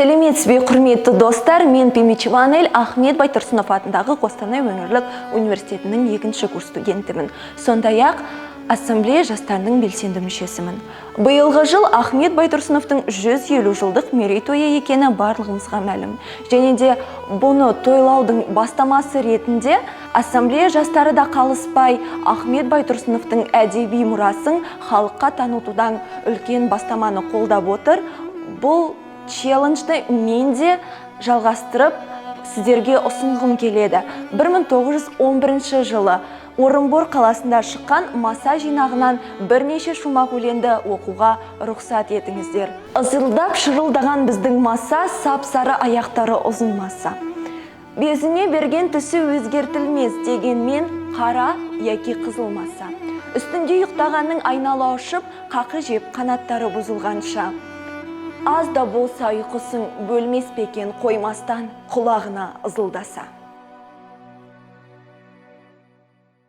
Сәлеметсіз бе, құрметті достар, мен Пимичеванель Ахмет Байтұрсынов атындағы Қостанай өңірлік университетінің 2-ші курс студентімін. Сондай-ақ ассамблея жастарының белсенді мүшесімін. Биылғы жыл Ахмет Байтұрсыновтың 150 жылдық мерейтойы екені барлығымызға мәлім. Және де бұны тойлаудың бастамасы ретінде ассамблея жастары да қалыспай Ахмет Байтұрсыновтың әдеби мұрасын халыққа танытудан үлкен бастаманы қолдап отыр. Бұл челленджді мен де жалғастырып сіздерге ұсынғым келеді. 1911 жылы Орынбор қаласында шыққан маса жинағынан бірнеше шумақ өлеңді оқуға рұқсат етіңіздер. Ызылдап шырылдаған біздің маса, сап-сары аяқтары ұзын маса. Безіне берген түсі өзгертілмес дегенмен қара яки қызыл маса. Үстінде ұйықтағанның айнала ұшып, қақы жеп қанаттары бұзылғанша. Аз да болса ұйқысын бөлмес пе екен қоймастан құлағына ызылдаса.